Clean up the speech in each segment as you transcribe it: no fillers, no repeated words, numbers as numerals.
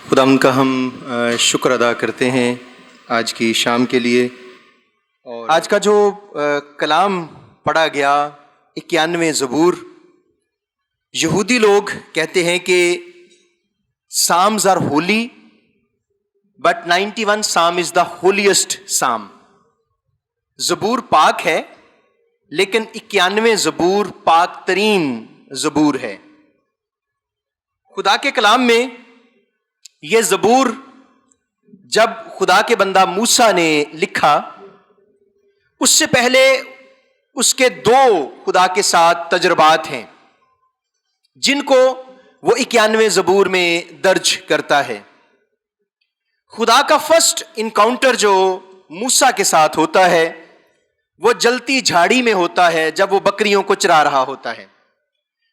خداوند کا ہم شکر ادا کرتے ہیں آج کی شام کے لیے، اور آج کا جو کلام پڑھا گیا 91 زبور، یہودی لوگ کہتے ہیں کہ Psalms are holy but 91 Psalm is the holiest Psalm۔ زبور پاک ہے لیکن 91 زبور پاک ترین زبور ہے۔ خدا کے کلام میں یہ زبور جب خدا کے بندہ موسیٰ نے لکھا، اس سے پہلے اس کے 2 خدا کے ساتھ تجربات ہیں جن کو وہ 91 زبور میں درج کرتا ہے۔ خدا کا فرسٹ انکاؤنٹر جو موسیٰ کے ساتھ ہوتا ہے وہ جلتی جھاڑی میں ہوتا ہے، جب وہ بکریوں کو چرا رہا ہوتا ہے۔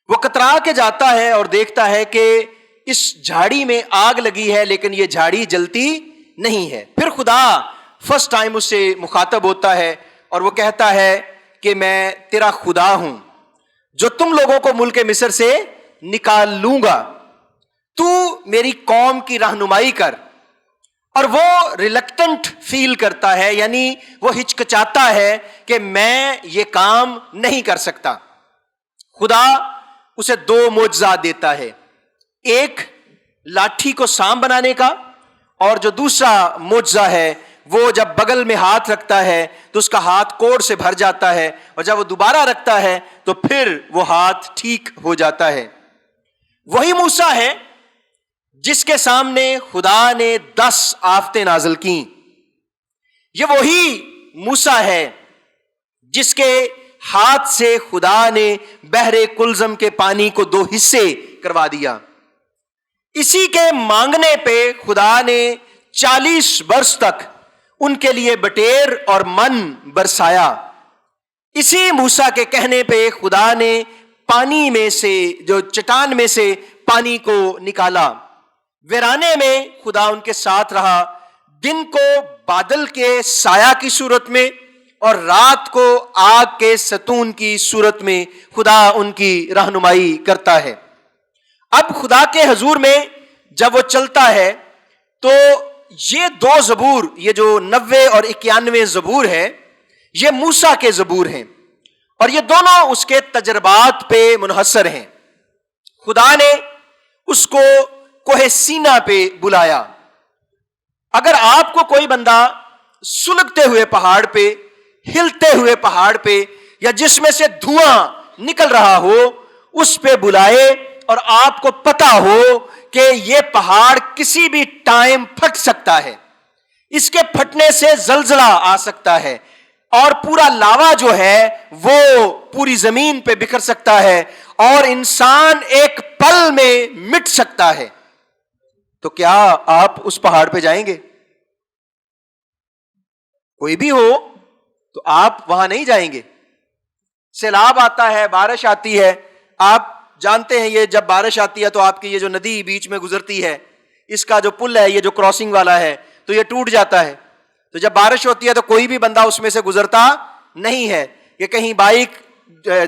وہ کترا کے جاتا ہے اور دیکھتا ہے کہ اس جھاڑی میں آگ لگی ہے لیکن یہ جھاڑی جلتی نہیں ہے۔ پھر خدا فرسٹ ٹائم اس سے مخاطب ہوتا ہے اور وہ کہتا ہے کہ میں تیرا خدا ہوں جو تم لوگوں کو ملک مصر سے نکال لوں گا، تو میری قوم کی رہنمائی کر۔ اور وہ ریلکٹنٹ فیل کرتا ہے، یعنی وہ ہچکچاتا ہے کہ میں یہ کام نہیں کر سکتا۔ خدا اسے 2 معجزات دیتا ہے، ایک لاٹھی کو سانپ بنانے کا، اور جو دوسرا معجزہ ہے وہ جب بغل میں ہاتھ رکھتا ہے تو اس کا ہاتھ کوڑ سے بھر جاتا ہے، اور جب وہ دوبارہ رکھتا ہے تو پھر وہ ہاتھ ٹھیک ہو جاتا ہے۔ وہی موسیٰ ہے جس کے سامنے خدا نے 10 آفتیں نازل کیں۔ یہ وہی موسیٰ ہے جس کے ہاتھ سے خدا نے بحر کلزم کے پانی کو 2 حصے کروا دیا۔ اسی کے مانگنے پہ خدا نے 40 برس تک ان کے لیے بٹیر اور من برسایا۔ اسی موسیٰ کے کہنے پہ خدا نے پانی میں سے، جو چٹان میں سے پانی کو نکالا۔ ویرانے میں خدا ان کے ساتھ رہا، دن کو بادل کے سایہ کی صورت میں اور رات کو آگ کے ستون کی صورت میں خدا ان کی رہنمائی کرتا ہے۔ اب خدا کے حضور میں جب وہ چلتا ہے تو یہ 2 زبور، یہ جو 90 اور 91 زبور ہے، یہ موسیٰ کے زبور ہیں، اور یہ دونوں اس کے تجربات پہ منحصر ہیں۔ خدا نے اس کو کوہ سینا پہ بلایا۔ اگر آپ کو کوئی بندہ سلگتے ہوئے پہاڑ پہ، ہلتے ہوئے پہاڑ پہ، یا جس میں سے دھواں نکل رہا ہو اس پہ بلائے، اور آپ کو پتا ہو کہ یہ پہاڑ کسی بھی ٹائم پھٹ سکتا ہے، اس کے پھٹنے سے زلزلہ آ سکتا ہے، اور پورا لاوا جو ہے وہ پوری زمین پہ بکھر سکتا ہے، اور انسان ایک پل میں مٹ سکتا ہے، تو کیا آپ اس پہاڑ پہ جائیں گے؟ کوئی بھی ہو تو آپ وہاں نہیں جائیں گے۔ سیلاب آتا ہے، بارش آتی ہے، آپ جانتے ہیں یہ جب بارش آتی ہے تو آپ کی یہ جو ندی بیچ میں گزرتی ہے، اس کا جو پل ہے، یہ جو کراسنگ والا ہے، تو یہ ٹوٹ جاتا ہے۔ تو جب بارش ہوتی ہے تو کوئی بھی بندہ اس میں سے گزرتا نہیں ہے کہ کہیں بائک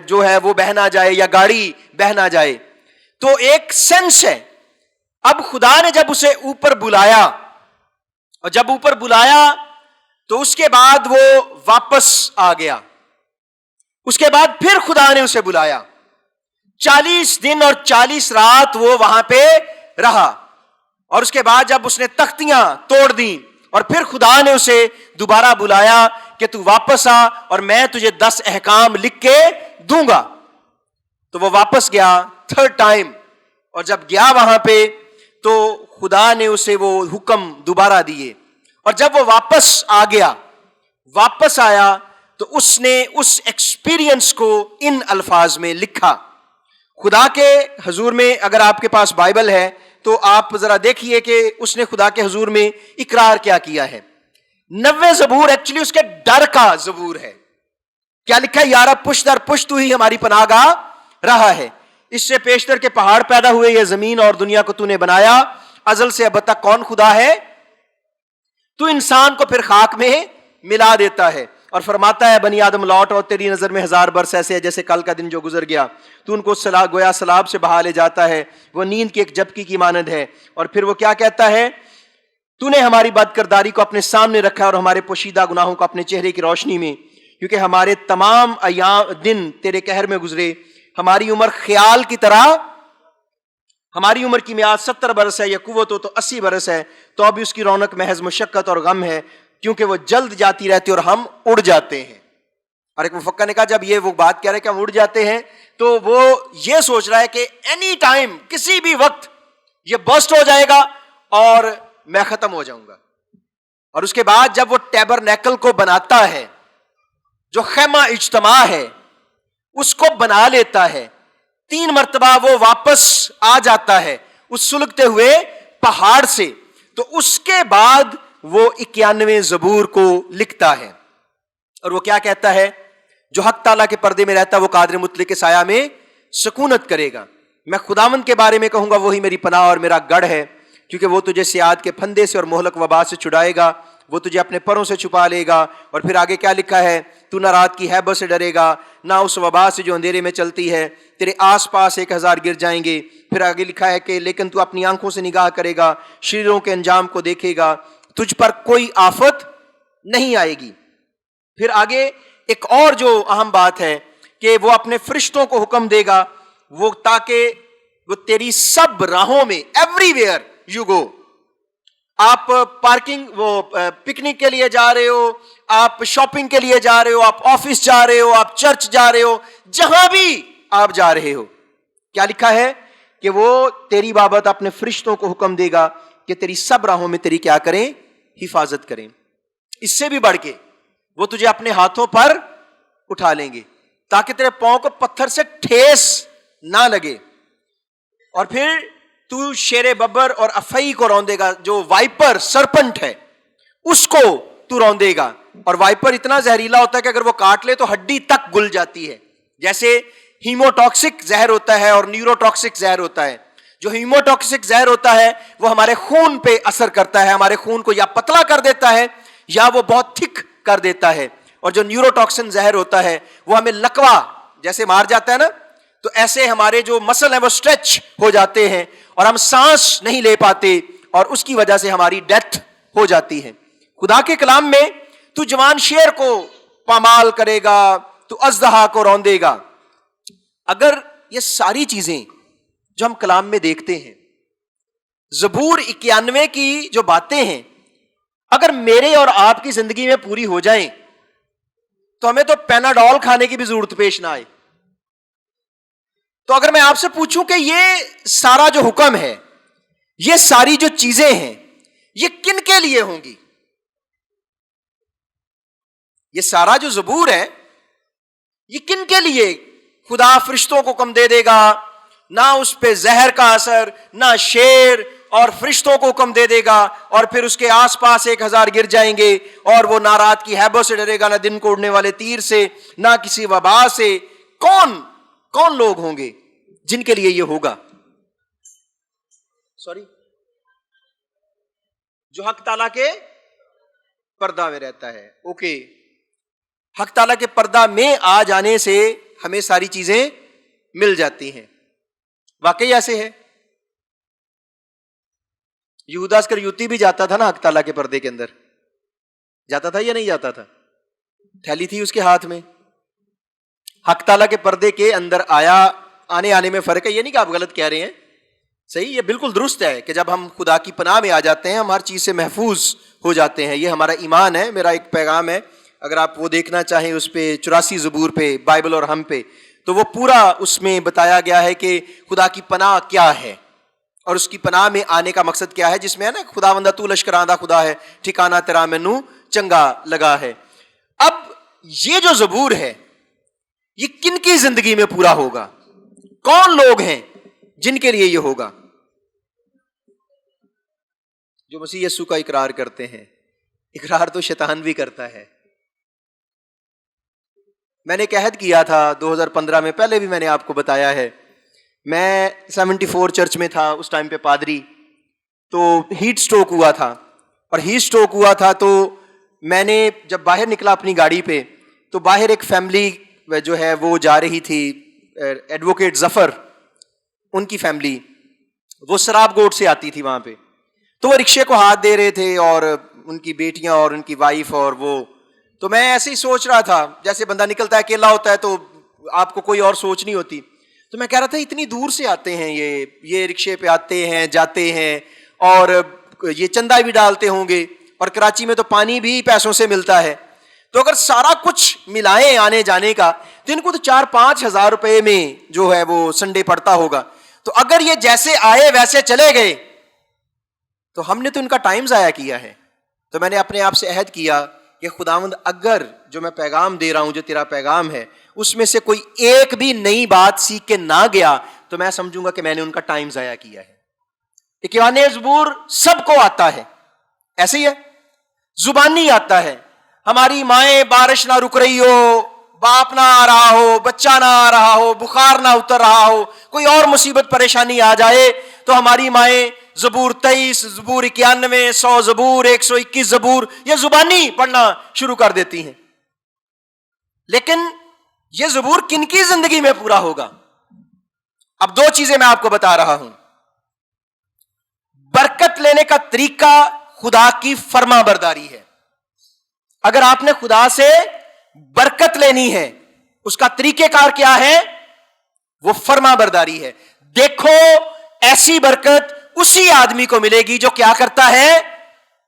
جو ہے وہ بہہ نہ جائے یا گاڑی بہہ نہ جائے۔ تو ایک سینس ہے۔ اب خدا نے جب اسے اوپر بلایا، اور جب اوپر بلایا تو اس کے بعد وہ واپس آ گیا۔ اس کے بعد پھر خدا نے اسے بلایا، 40 دن اور 40 رات وہ وہاں پہ رہا، اور اس کے بعد جب اس نے تختیاں توڑ دیں اور پھر خدا نے اسے دوبارہ بلایا کہ تو واپس آ اور میں تجھے 10 احکام لکھ کے دوں گا، تو وہ واپس گیا 3rd ٹائم، اور جب گیا وہاں پہ تو خدا نے اسے وہ حکم دوبارہ دیے، اور جب وہ واپس آ گیا، واپس آیا تو اس نے اس ایکسپیرینس کو ان الفاظ میں لکھا۔ خدا کے حضور میں اگر آپ کے پاس بائبل ہے تو آپ ذرا دیکھیے کہ اس نے خدا کے حضور میں اقرار کیا کیا ہے۔ 90 زبور ایکچولی اس کے ڈر کا زبور ہے۔ کیا لکھا ہے؟ یا رب پشت در پشت تو ہی ہماری پناہ گاہ رہا ہے، اس سے پیشتر کے پہاڑ پیدا ہوئے، یہ زمین اور دنیا کو تو نے بنایا، ازل سے اب تک کون خدا ہے؟ تو انسان کو پھر خاک میں ملا دیتا ہے، اور فرماتا ہے بنی آدم لوٹ اور تیری نظر میں 1000 برس ایسے ہے جیسے کل کا دن جو گزر گیا. تو ان کو گویا سلاب سے بہا لے جاتا ہے, وہ نیند کی ایک جھپکی کی مانند ہے. اور پھر وہ کیا کہتا ہے, تو نے ہماری بدکرداری کو اپنے سامنے رکھا اور ہمارے پوشیدہ گناہوں کو اپنے چہرے کی روشنی میں, کیونکہ ہمارے تمام ایام دن تیرے قہر میں گزرے. ہماری عمر خیال کی طرح, ہماری عمر کی میعاد 70 برس ہے, یا قوت ہو تو 80 برس ہے, تو ابھی اس کی رونق محض مشقت اور غم ہے, کیونکہ وہ جلد جاتی رہتی اور ہم اڑ جاتے ہیں. اور ایک مفکر نے کہا جب یہ وہ بات کہہ رہے کہ ہم اڑ جاتے ہیں, تو وہ یہ سوچ رہا ہے کہ اینی ٹائم, کسی بھی وقت یہ برسٹ ہو جائے گا اور میں ختم ہو جاؤں گا. اور اس کے بعد جب وہ ٹیبرنیکل کو بناتا ہے, جو خیمہ اجتماع ہے, اس کو بنا لیتا ہے, 3 مرتبہ وہ واپس آ جاتا ہے اس سلگتے ہوئے پہاڑ سے, تو اس کے بعد وہ 91 زبور کو لکھتا ہے. اور وہ کیا کہتا ہے, جو حق تعالیٰ کے پردے میں رہتا ہے وہ قادر مطلق کے سایہ میں سکونت کرے گا. میں خداوند کے بارے میں کہوں گا وہی میری پناہ اور میرا گڑھ ہے, کیونکہ وہ تجھے سیاد کے پھندے سے اور مہلک وبا سے چھڑائے گا, وہ تجھے اپنے پروں سے چھپا لے گا. اور پھر آگے کیا لکھا ہے, تو نہ رات کی ہیبت سے ڈرے گا, نہ اس وبا سے جو اندھیرے میں چلتی ہے, تیرے آس پاس 1000 گر جائیں گے. پھر آگے لکھا ہے کہ لیکن تو اپنی آنکھوں سے نگاہ کرے گا, شریروں کے انجام کو دیکھے گا, تجھ پر کوئی آفت نہیں آئے گی. پھر آگے ایک اور جو اہم بات ہے کہ وہ اپنے فرشتوں کو حکم دے گا, وہ تاکہ وہ تیری سب راہوں میں, ایوری ویئر یو گو, آپ پارکنگ وہ پکنک کے لیے جا رہے ہو, آپ شاپنگ کے لیے جا رہے ہو, آپ آفس جا رہے ہو, آپ چرچ جا رہے ہو, جہاں بھی آپ جا رہے ہو, کیا لکھا ہے کہ وہ تیری بابت اپنے فرشتوں کو حکم دے گا کہ تیری سب راہوں میں تیری کیا کریں, حفاظت کریں. اس سے بھی بڑھ کے وہ تجھے اپنے ہاتھوں پر اٹھا لیں گے تاکہ تیرے پاؤں کو پتھر سے ٹھیس نہ لگے. اور پھر تو شیر ببر اور افعی کو روندے گا, جو وائپر سرپنٹ ہے اس کو تو روندے گا. اور وائپر اتنا زہریلا ہوتا ہے کہ اگر وہ کاٹ لے تو ہڈی تک گل جاتی ہے. جیسے ہیموٹاکسک زہر ہوتا ہے اور نیوروٹاکسک زہر ہوتا ہے. جو ہیموٹاکسک زہر ہوتا ہے وہ ہمارے خون پہ اثر کرتا ہے, ہمارے خون کو یا پتلا کر دیتا ہے یا وہ بہت تھک کر دیتا ہے. اور جو نیوروٹاکسن زہر ہوتا ہے وہ ہمیں لکوا جیسے مار جاتا ہے نا, تو ایسے ہمارے جو مسل ہیں وہ سٹریچ ہو جاتے ہیں اور ہم سانس نہیں لے پاتے, اور اس کی وجہ سے ہماری ڈیتھ ہو جاتی ہے. خدا کے کلام میں تو جوان شیر کو پامال کرے گا, تو اژدہا کو روندے گا. اگر یہ ساری چیزیں جو ہم کلام میں دیکھتے ہیں, زبور 91 کی جو باتیں ہیں, اگر میرے اور آپ کی زندگی میں پوری ہو جائیں تو ہمیں تو پیناڈول کھانے کی بھی ضرورت پیش نہ آئے. تو اگر میں آپ سے پوچھوں کہ یہ سارا جو حکم ہے, یہ ساری جو چیزیں ہیں, یہ کن کے لیے ہوں گی؟ یہ سارا جو زبور ہے یہ کن کے لیے؟ خدا فرشتوں کو حکم دے دے گا, نہ اس پہ زہر کا اثر, نہ شیر, اور فرشتوں کو حکم دے دے گا, اور پھر اس کے آس پاس 1000 گر جائیں گے, اور وہ نہ رات کی ہیبت سے ڈرے گا, نہ دن کو اڑنے والے تیر سے, نہ کسی وبا سے. کون لوگ ہوں گے جن کے لیے یہ ہوگا؟ جو حق تعالیٰ کے پردہ میں رہتا ہے. اوکے, حق تعالیٰ کے پردہ میں آ جانے سے ہمیں ساری چیزیں مل جاتی ہیں. واقعی ایسے ہے. یہودا اسکریوتی بھی جاتا تھا نا حق تعالیٰ کے پردے کے اندر, جاتا تھا یا نہیں جاتا تھا؟ تھیلی تھی اس کے ہاتھ میں. حق تعالیٰ کے پردے کے اندر آنے میں فرق ہے. یہ نہیں کہ آپ غلط کہہ رہے ہیں, صحیح, یہ بالکل درست ہے کہ جب ہم خدا کی پناہ میں آ جاتے ہیں ہم ہر چیز سے محفوظ ہو جاتے ہیں. یہ ہمارا ایمان ہے. میرا ایک پیغام ہے, اگر آپ وہ دیکھنا چاہیں اس پہ 84 زبور پہ, بائبل اور ہم پہ, تو وہ پورا اس میں بتایا گیا ہے کہ خدا کی پناہ کیا ہے اور اس کی پناہ میں آنے کا مقصد کیا ہے, جس میں ہے نا خداوندہ تو لشکراندہ خدا ہے, ٹھکانہ تیرا مینوں چنگا لگا ہے. اب یہ جو زبور ہے یہ کن کی زندگی میں پورا ہوگا؟ کون لوگ ہیں جن کے لیے یہ ہوگا؟ جو مسیح یسوع کا اقرار کرتے ہیں. اقرار تو شیطان بھی کرتا ہے. میں نے ایک عہد کیا تھا 2015 میں, پہلے بھی میں نے آپ کو بتایا ہے. میں 74 چرچ میں تھا اس ٹائم پہ پادری, تو ہیٹ سٹروک ہوا تھا, اور ہیٹ سٹروک ہوا تھا تو میں نے جب باہر نکلا اپنی گاڑی پہ تو باہر ایک فیملی جو ہے وہ جا رہی تھی، ایڈوکیٹ ظفر ان کی فیملی، وہ سراب گوٹ سے آتی تھی وہاں پہ، تو وہ رکشے کو ہاتھ دے رہے تھے اور ان کی بیٹیاں اور ان کی وائف اور وہ. تو میں ایسے ہی سوچ رہا تھا، جیسے بندہ نکلتا ہے اکیلا ہوتا ہے تو آپ کو کوئی اور سوچ نہیں ہوتی، تو میں کہہ رہا تھا اتنی دور سے آتے ہیں یہ رکشے پہ آتے ہیں جاتے ہیں اور یہ چندہ بھی ڈالتے ہوں گے، اور کراچی میں تو پانی بھی پیسوں سے ملتا ہے، تو اگر سارا کچھ ملائیں آنے جانے کا تو ان کو تو 4-5 ہزار روپے میں جو ہے وہ سنڈے پڑتا ہوگا. تو اگر یہ جیسے آئے ویسے چلے گئے تو ہم نے تو ان کا ٹائم ضائع کیا ہے. تو میں نے اپنے آپ سے عہد کیا کہ خداوند اگر جو میں پیغام دے رہا ہوں، جو تیرا پیغام ہے، اس میں سے کوئی ایک بھی نئی بات سیکھ کے نہ گیا تو میں سمجھوں گا کہ میں نے ان کا ٹائم ضائع کیا ہے. اکیان زبور سب کو آتا ہے، ایسے ہی ہے، زبانی آتا ہے. ہماری مائیں بارش نہ رک رہی ہو، باپ نہ آ رہا ہو، بچہ نہ آ رہا ہو، بخار نہ اتر رہا ہو، کوئی اور مصیبت پریشانی آ جائے تو ہماری مائیں زبور 23، زبور 91، 100 زبور، 121 زبور یہ زبانی پڑھنا شروع کر دیتی ہیں. لیکن یہ زبور کن کی زندگی میں پورا ہوگا؟ اب 2 چیزیں میں آپ کو بتا رہا ہوں. برکت لینے کا طریقہ خدا کی فرما برداری ہے. اگر آپ نے خدا سے برکت لینی ہے، اس کا طریقہ کار کیا ہے؟ وہ فرما برداری ہے. دیکھو ایسی برکت اسی آدمی کو ملے گی جو کیا کرتا ہے؟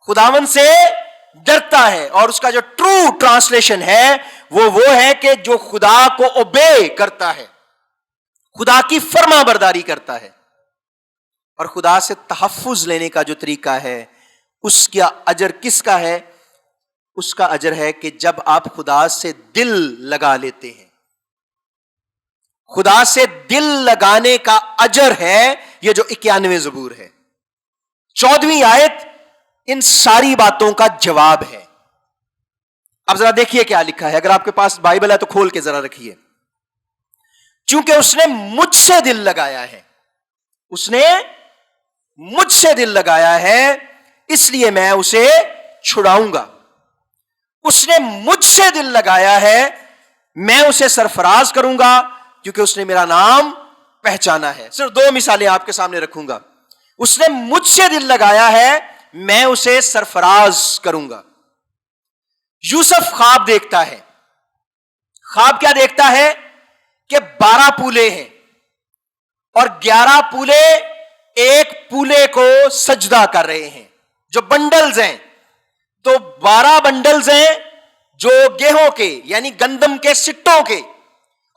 خداوند سے ڈرتا ہے. اور اس کا جو ٹرو ٹرانسلیشن ہے وہ ہے کہ جو خدا کو اوبے کرتا ہے، خدا کی فرما برداری کرتا ہے. اور خدا سے تحفظ لینے کا جو طریقہ ہے، اس کا اجر کس کا ہے؟ اس کا اجر ہے کہ جب آپ خدا سے دل لگا لیتے ہیں. خدا سے دل لگانے کا اجر ہے یہ جو 91 زبور ہے. 14ویں آیت ان ساری باتوں کا جواب ہے. اب ذرا دیکھیے کیا لکھا ہے. اگر آپ کے پاس بائبل ہے تو کھول کے ذرا رکھیے. چونکہ اس نے مجھ سے دل لگایا ہے، اس نے مجھ سے دل لگایا ہے، اس لیے میں اسے چھڑاؤں گا. اس نے مجھ سے دل لگایا ہے، میں اسے سرفراز کروں گا کیونکہ اس نے میرا نام پہچانا ہے. صرف 2 مثالیں آپ کے سامنے رکھوں گا. اس نے مجھ سے دل لگایا ہے، میں اسے سرفراز کروں گا. یوسف خواب دیکھتا ہے. خواب کیا دیکھتا ہے؟ کہ 12 پولے ہیں اور 11 پولے ایک پولے کو سجدہ کر رہے ہیں، جو بنڈلز ہیں. تو 12 بنڈلز ہیں جو گیہوں کے یعنی گندم کے سٹوں کے،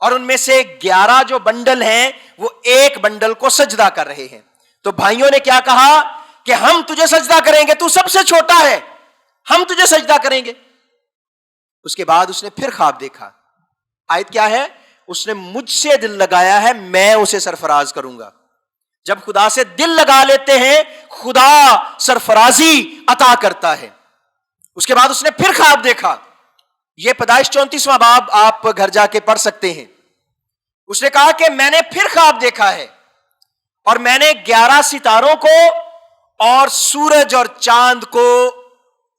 اور ان میں سے 11 جو بنڈل ہیں وہ ایک بنڈل کو سجدہ کر رہے ہیں. تو بھائیوں نے کیا کہا کہ ہم تجھے سجدہ کریں گے، تو سب سے چھوٹا ہے، ہم تجھے سجدہ کریں گے. اس کے بعد اس نے پھر خواب دیکھا. آیت کیا ہے؟ اس نے مجھ سے دل لگایا ہے، میں اسے سرفراز کروں گا. جب خدا سے دل لگا لیتے ہیں خدا سرفرازی عطا کرتا ہے. اس کے بعد اس نے پھر خواب دیکھا. یہ پیدائش 34واں باب آپ گھر جا کے پڑھ سکتے ہیں. اس نے کہا کہ میں نے پھر خواب دیکھا ہے اور میں نے 11 ستاروں کو اور سورج اور چاند کو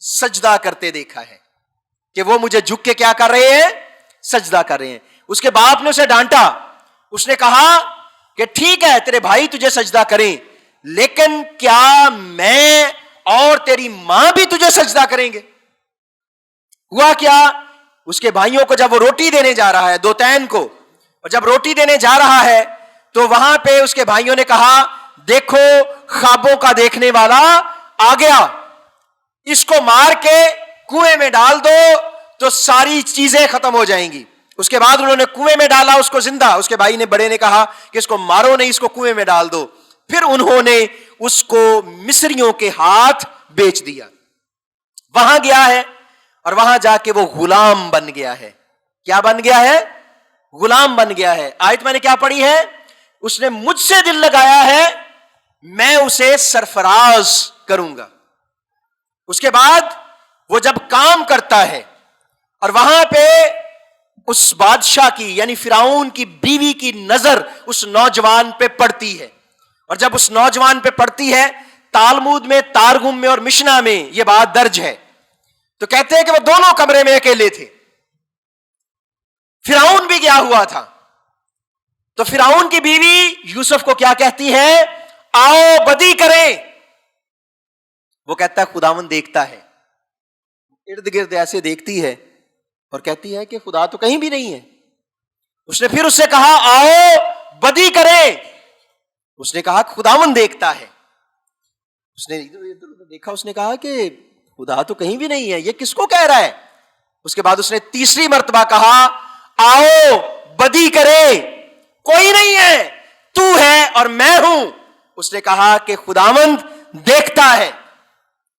سجدہ کرتے دیکھا ہے کہ وہ مجھے جھک کے کیا کر رہے ہیں؟ سجدہ کر رہے ہیں. اس کے باپ نے اسے ڈانٹا. اس نے کہا کہ ٹھیک ہے تیرے بھائی تجھے سجدہ کریں، لیکن کیا میں اور تیری ماں بھی تجھے سجدہ کریں گے؟ ہوا کیا؟ اس کے بھائیوں کو جب وہ روٹی دینے جا رہا ہے، دوتین کو، اور جب روٹی دینے جا رہا ہے تو وہاں پہ اس کے بھائیوں نے کہا دیکھو خوابوں کا دیکھنے والا آ گیا، اس کو مار کے کنویں میں ڈال دو تو ساری چیزیں ختم ہو جائیں گی. اس کے بعد انہوں نے کنویں میں ڈالا اس کو زندہ. اس کے بھائی نے بڑے نے کہا کہ اس کو مارو نہیں، اس کو کنویں میں ڈال دو. پھر انہوں نے اس کو مصریوں کے ہاتھ بیچ دیا. وہاں گیا ہے اور وہاں جا کے وہ غلام بن گیا ہے. کیا بن گیا ہے؟ غلام بن گیا ہے. آیت میں نے کیا پڑھی ہے؟ اس نے مجھ سے دل لگایا ہے، میں اسے سرفراز کروں گا. اس کے بعد وہ جب کام کرتا ہے اور وہاں پہ اس بادشاہ کی یعنی فرعون کی بیوی کی نظر اس نوجوان پہ پڑتی ہے، اور جب اس نوجوان پہ پڑتی ہے، تالمود میں، تارگم میں اور مشنا میں یہ بات درج ہے، تو کہتے ہیں کہ وہ دونوں کمرے میں اکیلے تھے فرعون بھی گیا ہوا تھا. تو فرعون کی بیوی یوسف کو کیا کہتی ہے؟ آؤ بدی کریں. وہ کہتا ہے خداوند دیکھتا ہے. ارد گرد ایسے دیکھتی ہے اور کہتی ہے کہ خدا تو کہیں بھی نہیں ہے. اس نے پھر اس سے کہا آؤ بدی کریں. اس نے کہا خداوند دیکھتا ہے. اس نے دیکھا, اس نے کہا کہ خدا تو کہیں بھی نہیں ہے, یہ کس کو کہہ رہا ہے؟ اس کے بعد اس نے تیسری مرتبہ کہا آؤ بدی کرے, کوئی نہیں ہے, تو ہے اور میں ہوں. اس نے کہا کہ خداوند دیکھتا ہے.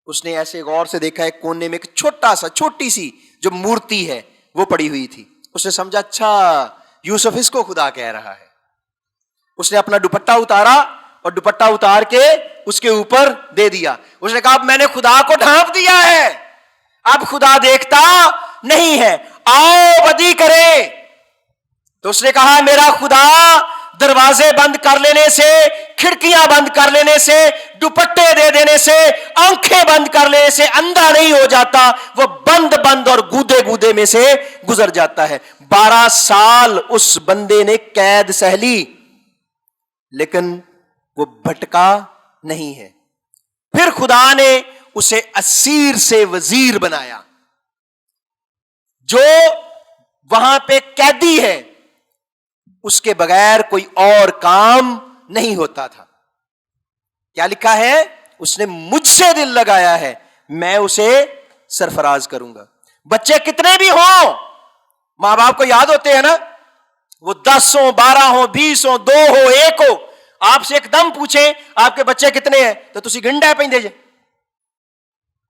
اس نے ایسے غور سے دیکھا, ایک کونے میں ایک چھوٹی سی جو مورتی ہے وہ پڑی ہوئی تھی. اس نے سمجھا اچھا یوسف اس کو خدا کہہ رہا ہے. اس نے اپنا دوپٹہ اتارا اور دوپٹہ اتار کے اس کے اوپر دے دیا. اس نے کہا اب میں نے خدا کو ڈھانپ دیا ہے, اب خدا دیکھتا نہیں ہے, آؤ بدی کرے. تو اس نے کہا میرا خدا دروازے بند کر لینے سے, کھڑکیاں بند کر لینے سے, دوپٹے دے دینے سے, آنکھیں بند کر لینے سے اندھا نہیں ہو جاتا, وہ بند اور گودے میں سے گزر جاتا ہے. 12 سال اس بندے نے قید سہ لی لیکن وہ بھٹکا نہیں ہے. پھر خدا نے اسے اسیر سے وزیر بنایا. جو وہاں پہ قیدی ہے اس کے بغیر کوئی اور کام نہیں ہوتا تھا. کیا لکھا ہے؟ اس نے مجھ سے دل لگایا ہے, میں اسے سرفراز کروں گا. بچے کتنے بھی ہوں, ماں باپ کو یاد ہوتے ہیں نا, وہ 10 ہوں, 12 ہوں, 20 ہوں, 2 ہو, 1 ہو. آپ سے ایک دم پوچھیں آپ کے بچے کتنے ہیں تو تسی گنڈا پہ دے.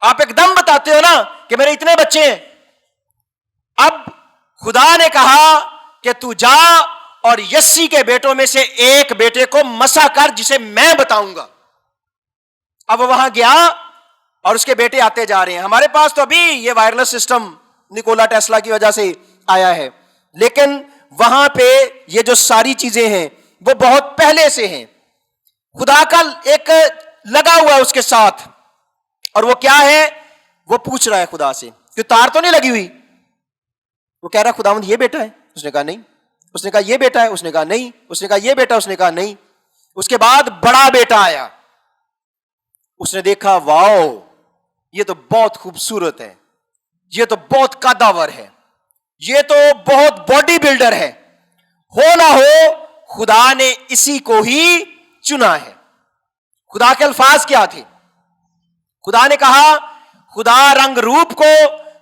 آپ ایک دم بتاتے ہو نا کہ میرے اتنے بچے ہیں. اب خدا نے کہا کہ تو جا اور یسی کے بیٹوں میں سے ایک بیٹے کو مسا کر جسے میں بتاؤں گا. اب وہ وہاں گیا اور اس کے بیٹے آتے جا رہے ہیں. ہمارے پاس تو ابھی یہ وائرلیس سسٹم نکولا ٹیسلا کی وجہ سے آیا ہے, لیکن وہاں پہ یہ جو ساری چیزیں ہیں وہ بہت پہلے سے ہیں. خدا کا ایک لگا ہوا ہے اس کے ساتھ, اور وہ کیا ہے؟ وہ پوچھ رہا ہے خدا سے کہ تار تو نہیں لگی ہوئی. وہ کہہ رہا ہے خداوند یہ بیٹا ہے؟ اس نے کہا نہیں. اس نے کہا یہ بیٹا ہے؟ اس نے کہا نہیں. اس نے کہا یہ بیٹا؟ اس نے کہا نہیں. اس کے بعد بڑا بیٹا آیا. اس نے دیکھا واؤ یہ تو بہت خوبصورت ہے, یہ تو بہت قداور ہے, یہ تو بہت باڈی بلڈر ہے. ہو نہ ہو خدا نے اسی کو ہی چنا ہے. خدا کے الفاظ کیا تھے؟ خدا نے کہا خدا رنگ روپ کو,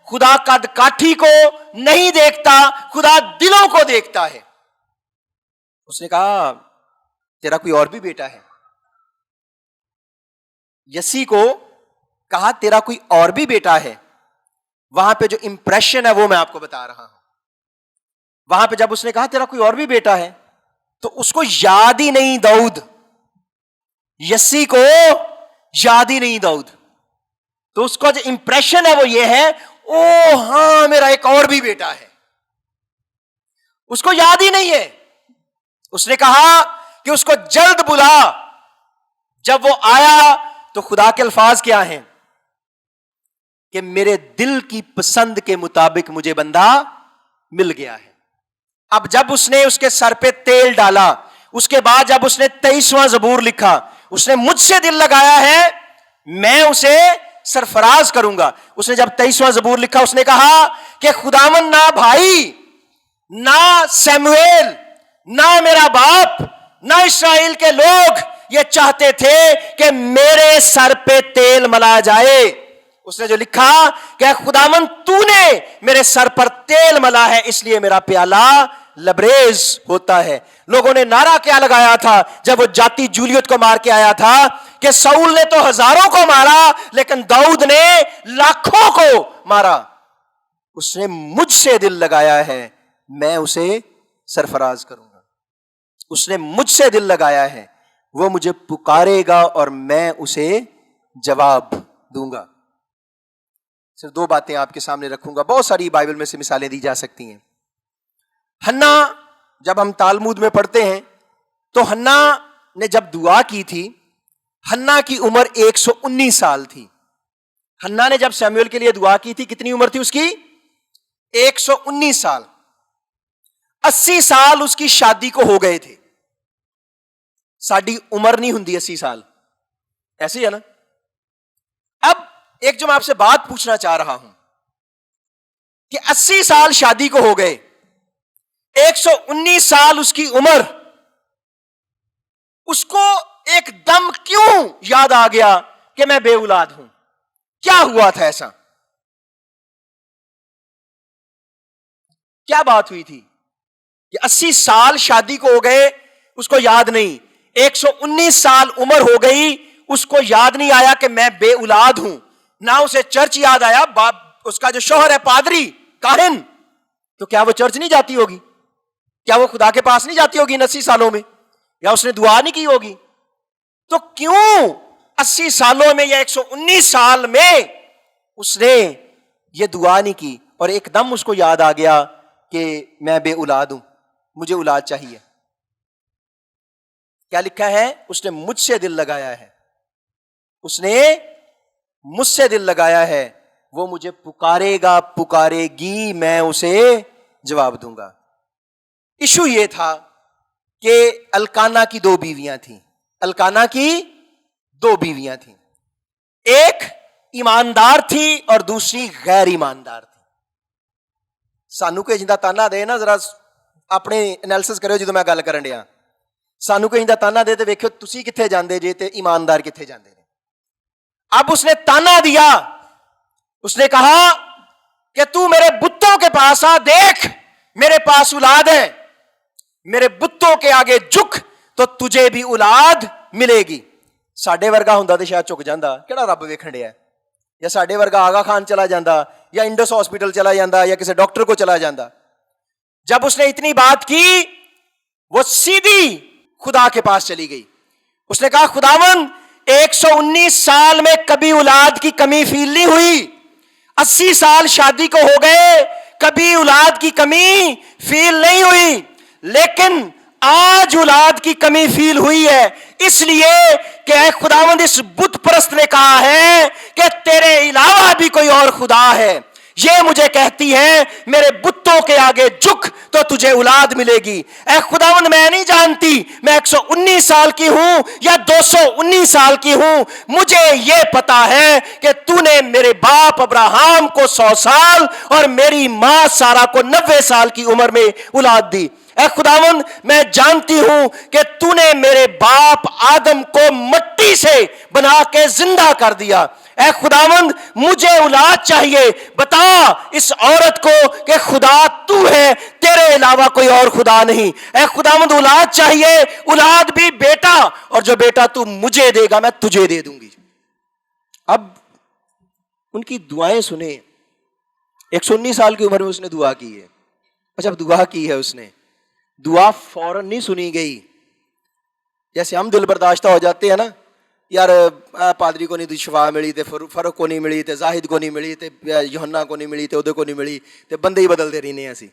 خدا قد کاٹھی کو نہیں دیکھتا, خدا دلوں کو دیکھتا ہے. اس نے کہا تیرا کوئی اور بھی بیٹا ہے؟ یسی کو کہا تیرا کوئی اور بھی بیٹا ہے. وہاں پہ جو امپریشن ہے وہ میں آپ کو بتا رہا ہوں. وہاں پہ جب اس نے کہا تیرا کوئی اور بھی بیٹا ہے تو اس کو یاد ہی نہیں داؤد. یسی کو یاد ہی نہیں داؤد. تو اس کا جو امپریشن ہے وہ یہ ہے او ہاں میرا ایک اور بھی بیٹا ہے. اس کو یاد ہی نہیں ہے. اس نے کہا کہ اس کو جلد بلا. جب وہ آیا تو خدا کے الفاظ کیا ہیں کہ میرے دل کی پسند کے مطابق مجھے بندہ مل گیا ہے. اب جب اس نے اس کے سر پہ تیل ڈالا, اس کے بعد جب اس نے 23واں زبور لکھا, اس نے مجھ سے دل لگایا ہے میں اسے سرفراز کروں گا. اس نے جب 23واں زبور لکھا اس نے کہا کہ خداوند نہ بھائی, نہ سیموئیل, نہ میرا باپ, نہ اسرائیل کے لوگ یہ چاہتے تھے کہ میرے سر پہ تیل ملایا جائے. اس نے جو لکھا کہ خداوند تو نے میرے سر پر تیل ملا ہے اس لیے میرا پیالہ لبریز ہوتا ہے. لوگوں نے نعرہ کیا لگایا تھا جب وہ جاتی جولیت کو مار کے آیا تھا کہ ساؤل نے تو ہزاروں کو مارا لیکن داؤد نے لاکھوں کو مارا. اس نے مجھ سے دل لگایا ہے میں اسے سرفراز کروں گا. اس نے مجھ سے دل لگایا ہے وہ مجھے پکارے گا اور میں اسے جواب دوں گا. صرف 2 باتیں آپ کے سامنے رکھوں گا, بہت ساری بائبل میں سے مثالیں دی جا سکتی ہیں. ہنا جب ہم تالمود میں پڑھتے ہیں تو ہنا نے جب دعا کی تھی, ہنا کی عمر 119 سال تھی. ہنا نے جب سیموئیل کے لیے دعا کی تھی کتنی عمر تھی اس کی؟ 119 سال. 80 سال اس کی شادی کو ہو گئے تھے. ساڈی عمر نہیں ہوندی 80 سال, ایسے ہی ہے نا. اب ایک جو میں آپ سے بات پوچھنا چاہ رہا ہوں کہ 80 سال شادی کو ہو گئے, 119 سال اس کی عمر, اس کو ایک دم کیوں یاد آ گیا کہ میں بے اولاد ہوں؟ کیا ہوا تھا ایسا؟ کیا بات ہوئی تھی کہ 80 سال شادی کو ہو گئے, اس کو یاد نہیں, 119 سال عمر ہو گئی, اس کو یاد نہیں آیا کہ میں بے اولاد ہوں. نہ اسے چرچ یاد آیا, اس کا جو شوہر ہے پادری کاہن, تو کیا وہ چرچ نہیں جاتی ہوگی؟ کیا وہ خدا کے پاس نہیں جاتی ہوگی ان 80 سالوں میں؟ یا اس نے دعا نہیں کی ہوگی؟ تو کیوں 80 سالوں میں یا 119 سال میں اس نے یہ دعا نہیں کی اور ایک دم اس کو یاد آ گیا کہ میں بے اولاد ہوں, مجھے اولاد چاہیے؟ کیا لکھا ہے؟ اس نے مجھ سے دل لگایا ہے, اس نے مجھ سے دل لگایا ہے, وہ مجھے پکارے گا پکارے گی, میں اسے جواب دوں گا. ایشو یہ تھا کہ الکانا کی 2 بیویاں تھیں, الکانا کی 2 بیویاں تھیں, ایک ایماندار تھی اور دوسری غیر ایماندار تھی. سانو کوئی جندا تانا دے نا, ذرا اپنے انالیسس کرو جدوں میں گل کرن ڈیا, سانو کوئی جندا تانا دے تے ویکھو تسی کتھے جاندے جے تے ایماندار کتھے جاندے نے. اب اس نے تانا دیا, اس نے کہا کہ تو میرے بتوں کے پاس آ, دیکھ میرے پاس اولاد ہے, میرے بتوں کے آگے جھک تو تجھے بھی اولاد ملے گی. ساڈے ورگا ہوندا تے شاید چک جاندا, کیڑا رب ویکھن ڈیا, یا ساڈے ورگا آغا خان چلا جاندا, یا انڈس ہاسپٹل چلا جاندا, یا کسی ڈاکٹر کو چلا جاندا. جب اس نے اتنی بات کی, وہ سیدھی خدا کے پاس چلی گئی. اس نے کہا خداوند 119 سال میں کبھی اولاد کی کمی فیل نہیں ہوئی, 80 سال شادی کو ہو گئے, کبھی اولاد کی کمی فیل نہیں ہوئی, لیکن آج اولاد کی کمی فیل ہوئی ہے, اس لیے کہ اے خداوند اس بت پرست نے کہا ہے کہ تیرے علاوہ بھی کوئی اور خدا ہے. یہ مجھے کہتی ہے میرے بتوں کے آگے جھک تو تجھے اولاد ملے گی. اے خداوند میں نہیں جانتی میں 119 سال کی ہوں یا 219 سال کی ہوں, مجھے یہ پتا ہے کہ تو نے میرے باپ ابراہم کو 100 سال اور میری ماں سارا کو 90 سال کی عمر میں اولاد دی. اے خداوند میں جانتی ہوں کہ تو نے میرے باپ آدم کو مٹی سے بنا کے زندہ کر دیا. اے خداوند مجھے اولاد چاہیے, بتا اس عورت کو کہ خدا تو ہے, تیرے علاوہ کوئی اور خدا نہیں. اے خداوند اولاد چاہیے, اولاد بھی بیٹا, اور جو بیٹا تو مجھے دے گا میں تجھے دے دوں گی. اب ان کی دعائیں سنیں, 119 سال کی عمر میں اس نے دعا کی ہے. اچھا اب دعا کی ہے اس نے, دعا فوراً نہیں سنی گئی. جیسے ہم دل برداشتہ ہو جاتے ہیں نا, یار پادری کو نہیں شفا ملی تے فرق کو نہیں ملی تے زاہد کو نہیں ملی تے یوحنا کو نہیں ملی تے اودے کو نہیں ملی تے بندے ہی بدلتے رہنے ہیں. اسی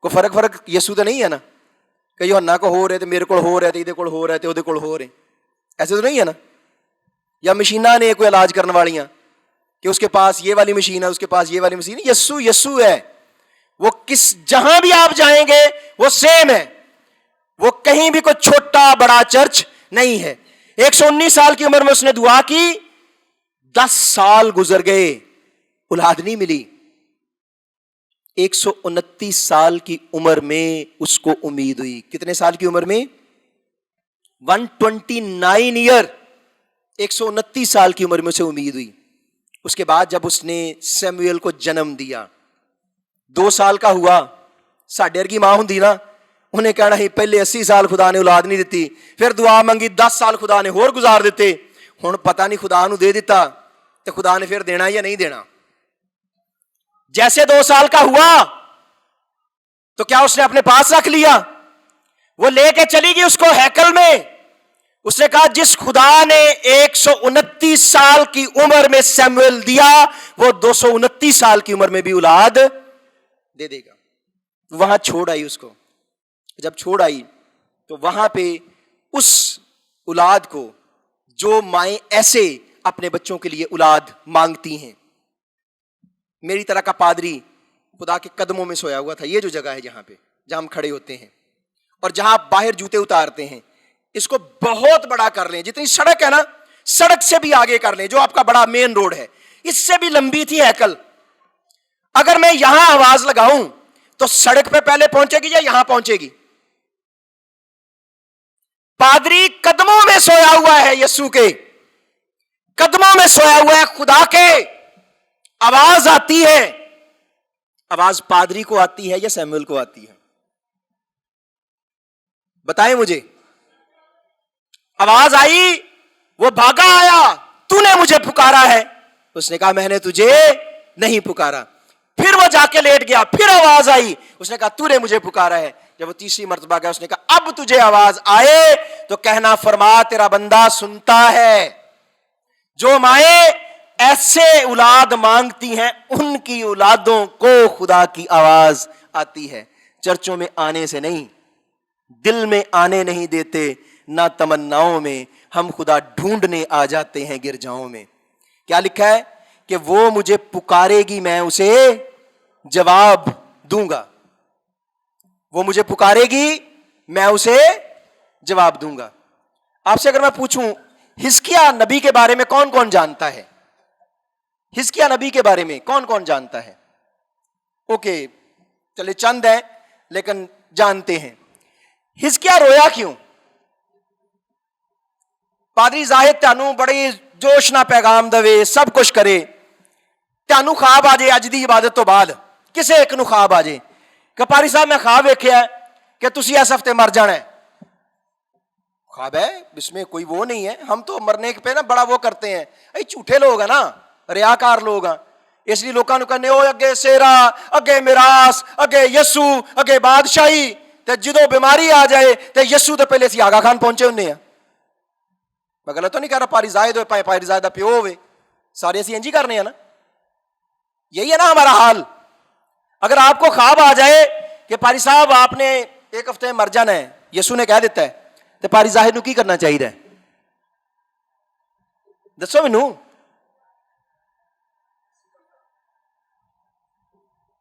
کوئی فرق یسو تے نہیں ہے نا کہ یوحنا کو ہو رہے تے میرے کو ہو رہے تے ادے کو ہو رہے تے اودے کو ہو رہے, ایسے تو نہیں ہے نا. یا مشیناں نے کوئی علاج کرنے والیاں کہ اس کے پاس یہ والی مشین ہے, اس کے پاس یہ والی مشین ہے. یسو ہے, وہ کس جہاں بھی آپ جائیں گے وہ سیم ہے, وہ کہیں بھی کوئی چھوٹا بڑا چرچ نہیں ہے. 119 سال کی عمر میں اس نے دعا کی, 10 سال گزر گئے, اولاد نہیں ملی. 129 سال کی عمر میں اس کو امید ہوئی. کتنے سال کی عمر میں؟ 129 ایئر, 129 سال کی عمر میں اسے امید ہوئی. اس کے بعد جب اس نے سیموئیل کو جنم دیا, 2 سال کا ہوا, ساڈے ورگی ماں ہوندی نا, انہیں کہنا ہی پہلے 80 سال خدا نے اولاد نہیں دیتی, پھر دعا منگی 10 سال خدا نے اور گزار دیتے, ہن پتہ نہیں خدا نو دے دیتا تو خدا نے پھر دینا یا نہیں دینا. جیسے 2 سال کا ہوا تو کیا اس نے اپنے پاس رکھ لیا؟ وہ لے کے چلی گئی اس کو ہیکل میں. اس نے کہا جس خدا نے 129 سال کی عمر میں سیموئیل دیا, وہ 229 سال کی عمر میں بھی اولاد دے دے گا. وہاں چھوڑ آئی اس کو. جب چھوڑ آئی تو وہاں پہ اس اولاد کو جو مائیں ایسے اپنے بچوں کے لیے اولاد مانگتی ہیں, میری طرح کا پادری خدا کے قدموں میں سویا ہوا تھا. یہ جو جگہ ہے جہاں پہ جہاں ہم کھڑے ہوتے ہیں اور جہاں آپ باہر جوتے اتارتے ہیں، اس کو بہت بڑا کر لیں. جتنی سڑک ہے نا، سڑک سے بھی آگے کر لیں، جو آپ کا بڑا مین روڈ ہے، اس سے بھی لمبی تھی ہیکل. اگر میں یہاں آواز لگاؤں تو سڑک پہ پہلے پہنچے گی یا یہاں پہنچے گی؟ پادری قدموں میں سویا ہوا ہے، یسوع کے قدموں میں سویا ہوا ہے، خدا کے. آواز آتی ہے، آواز پادری کو آتی ہے یا سیموئل کو آتی ہے؟ بتائیں مجھے. آواز آئی، وہ بھاگا آیا، تو نے مجھے پکارا ہے. اس نے کہا میں نے تجھے نہیں پکارا. پھر وہ جا کے لیٹ گیا، پھر آواز آئی، اس نے کہا تو نے مجھے پکارا ہے. جب وہ تیسری مرتبہ گیا، اس نے کہا اب تجھے آواز آئے تو کہنا فرما تیرا بندہ سنتا ہے. جو مائیں ایسے اولاد مانگتی ہیں ان کی اولادوں کو خدا کی آواز آتی ہے. چرچوں میں آنے سے نہیں، دل میں آنے نہیں دیتے، نہ تمناؤں میں. ہم خدا ڈھونڈنے آ جاتے ہیں گرجاؤں میں. کیا لکھا ہے کہ وہ مجھے پکارے گی میں اسے جواب دوں گا. وہ مجھے پکارے گی میں اسے جواب دوں گا. آپ سے اگر میں پوچھوں حزقیاہ نبی کے بارے میں کون کون جانتا ہے؟ حزقیاہ نبی کے بارے میں کون کون جانتا ہے؟ اوکے چلے چند ہیں لیکن جانتے ہیں. حزقیاہ رویا کیوں؟ پادری زاہد تانوں بڑی جوش نہ پیغام دوے، سب کچھ کرے، تانوں خواب آ جائے اج دی عبادت تو بعد، کسے ایک نو خواب آ جائے کہ پادری صاحب میں خواب ویکھیا ہے کہ تسی اس ہفتے مر جانا ہے. خواب ہے، اس میں کوئی وہ نہیں ہے. ہم تو مرنے پہ نا بڑا وہ کرتے ہیں، اے جھوٹے لوگ ہیں نا، ریاکار لوگ ہیں، اس لیے لوگوں کہنے او اگے سیرا، اگے میراث، اگے یسوع، اگے بادشاہی. تے جدو بیماری آ جائے تے یسوع تو پہلے سی آغا خان پہنچے ہونے ہیں. میں غلط تو نہیں کہہ رہا، پاری زاہد ہوئے پاری زاہد دا پیو ہوئے، سارے اسی انجی کرنے ہیں نا. یہی ہے نا ہمارا حال. اگر آپ کو خواب آ جائے کہ پاری صاحب آپ نے ایک ہفتے میں مر جانا ہے، یسوع نے کہہ دیتا ہے، تو پاری زاہد نو کی کرنا چاہیے؟ دسو مینو.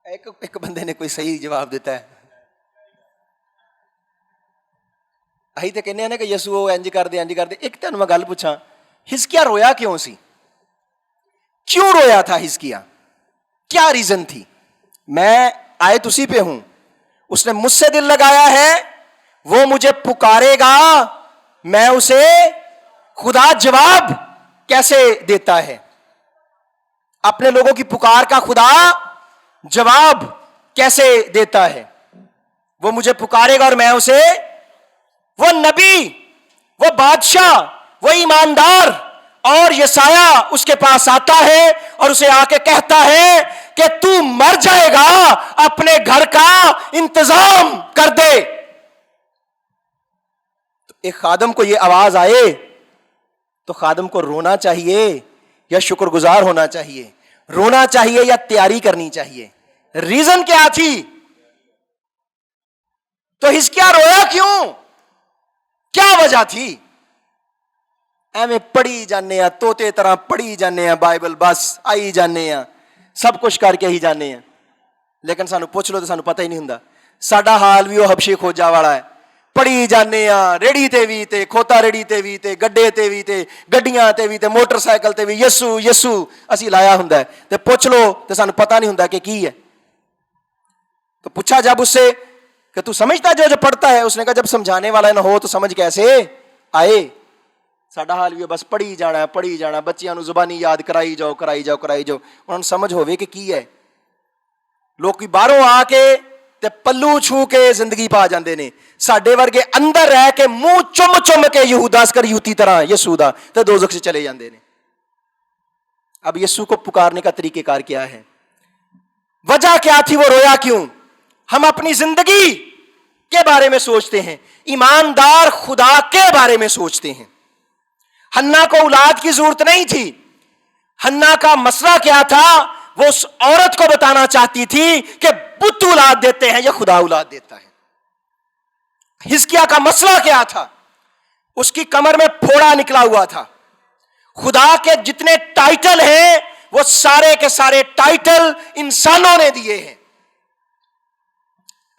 ایک بندے نے کوئی صحیح جواب دیتا ہے. اہی تو کہنے ہیں کہ یسوع انج کر دے انج کر دے. ایک تینوں میں گل پوچھاں، حزقیاہ رویا کیوں سی؟ کیوں رویا تھا حزقیاہ؟ کیا ریزن تھی؟ میں آئے اسی پہ ہوں. اس نے مجھ سے دل لگایا ہے، وہ مجھے پکارے گا میں اسے خدا جواب کیسے دیتا ہے؟ اپنے لوگوں کی پکار کا خدا جواب کیسے دیتا ہے؟ وہ مجھے پکارے گا اور میں اسے، وہ نبی، وہ بادشاہ، وہ ایماندار، اور یسایہ اس کے پاس آتا ہے اور اسے آ کے کہتا ہے کہ تو مر جائے گا، اپنے گھر کا انتظام کر دے. تو ایک خادم کو یہ آواز آئے تو خادم کو رونا چاہیے یا شکر گزار ہونا چاہیے؟ رونا چاہیے یا تیاری کرنی چاہیے؟ ریزن کیا تھی؟ تو حزقیاہ رویا کیوں؟ کیا وجہ تھی؟ ایویں پڑھی جانے ہیں، توتے طرح پڑھی جانے ہیں بائبل، بس آئی جانے ہیں، سب کچھ کر کے ہی جانے ہیں، لیکن سانو پوچھ لو تو سانو پتہ ہی نہیں ہوندا. ساڈا حال بھی وہ حبشی کھوجا والا ہے. پڑھی جانے ہیں، ریڑی تے بھی تے، کھوتا ریڑی تے بھی تے، گڈے تے بھی تے، گڈیاں تے بھی تے، موٹر سائیکل تے بھی یسوع یسوع اسی لایا ہوندا ہے. تے پوچھ لو تو سانو پتہ نہیں ہوندا کہ کی ہے. تو پوچھا جب اس سے کہ تو سمجھتا جو پڑھتا ہے؟ اس نے کہا جب سمجھانے والا نہ ہو تو سمجھ کیسے آئے؟ ساڈا حال بھی بس پڑھی جانا ہے، پڑھی جانا، بچیاں نو زبانی یاد کرائی جاؤ کرائی جاؤ کرائی جاؤ، انہوں نے سمجھ ہوئے کہ کی ہے. لوگ کوئی باہروں آ کے تے پلو چھو کے زندگی پا جاندے نے، ساڈے ورگے اندر رہ کے منہ چم چم کے یہودا اسکریوتی طرح یسوع دا تے دوزخ سے چلے جاندے نے. اب یسوع کو پکارنے کا طریقہ کار کیا ہے؟ وجہ کیا تھی؟ وہ رویا کیوں؟ ہم اپنی زندگی کے بارے میں سوچتے ہیں، ایماندار خدا کے بارے میں سوچتے ہیں. حنا کو اولاد کی ضرورت نہیں تھی. حنا کا مسئلہ کیا تھا؟ وہ اس عورت کو بتانا چاہتی تھی کہ بت اولاد دیتے ہیں یا خدا اولاد دیتا ہے. حزقیاہ کا مسئلہ کیا تھا؟ اس کی کمر میں پھوڑا نکلا ہوا تھا. خدا کے جتنے ٹائٹل ہیں وہ سارے کے سارے ٹائٹل انسانوں نے دیے ہیں.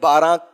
12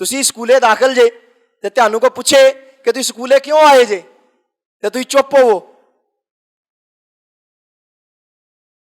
ਤੁਸੀਂ ਸਕੂਲੇ ਦਾਖਲ ਜੇ ਤੇ ਤੁਹਾਨੂੰ ਕੋ ਪੁੱਛੇ ਕਿ ਤੁਸੀਂ ਸਕੂਲੇ ਕਿਉਂ ਆਏ ਜੇ ਤੇ ਤੁਸੀਂ ਚੁੱਪ ਹੋਵੋ।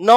9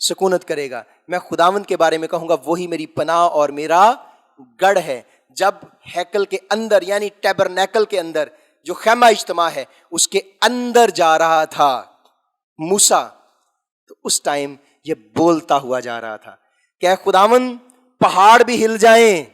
سکونت کرے گا. میں خداوند کے بارے میں کہوں گا وہی میری پناہ اور میرا گڑھ ہے. جب ہیکل کے اندر یعنی ٹیبرنیکل کے اندر جو خیمہ اجتماع ہے اس کے اندر جا رہا تھا موسیٰ, تو اس ٹائم یہ بولتا ہوا جا رہا تھا کہ اے خداوند پہاڑ بھی ہل جائیں,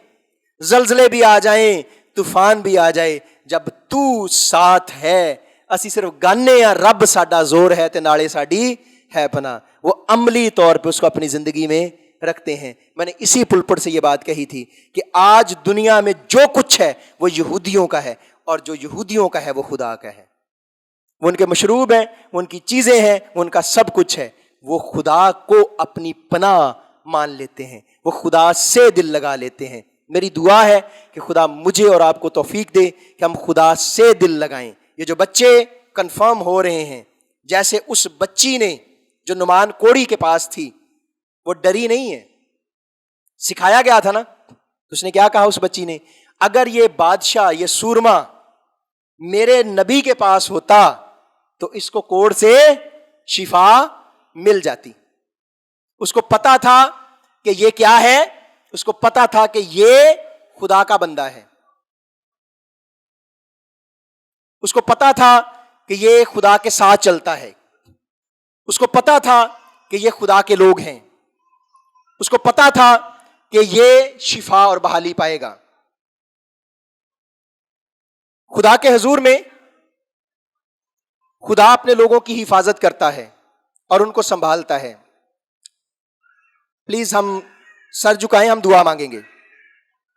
زلزلے بھی آ جائیں, طوفان بھی آ جائے, جب تو ساتھ ہے اسی صرف گانے یا رب ساڈا زور ہے تے نالے ساڈی ہے پناہ. وہ عملی طور پہ اس کو اپنی زندگی میں رکھتے ہیں. میں نے اسی پلپٹ سے یہ بات کہی تھی کہ آج دنیا میں جو کچھ ہے وہ یہودیوں کا ہے, اور جو یہودیوں کا ہے وہ خدا کا ہے. وہ ان کے مشروب ہیں, وہ ان کی چیزیں ہیں, وہ ان کا سب کچھ ہے. وہ خدا کو اپنی پناہ مان لیتے ہیں, وہ خدا سے دل لگا لیتے ہیں. میری دعا ہے کہ خدا مجھے اور آپ کو توفیق دے کہ ہم خدا سے دل لگائیں. یہ جو بچے کنفرم ہو رہے ہیں, جیسے اس بچی نے جو نعمان کوڑی کے پاس تھی, وہ ڈری نہیں ہے, سکھایا گیا تھا نا. اس نے کیا کہا اس بچی نے, اگر یہ بادشاہ یہ سورما میرے نبی کے پاس ہوتا تو اس کو کوڑ سے شفا مل جاتی. اس کو پتا تھا کہ یہ کیا ہے, اس کو پتا تھا کہ یہ خدا کا بندہ ہے, اس کو پتا تھا کہ یہ خدا کے ساتھ چلتا ہے, اس کو پتا تھا کہ یہ خدا کے لوگ ہیں, اس کو پتا تھا کہ یہ شفا اور بحالی پائے گا. خدا کے حضور میں خدا اپنے لوگوں کی حفاظت کرتا ہے اور ان کو سنبھالتا ہے. پلیز ہم سر جھکائیں, ہم دعا مانگیں گے.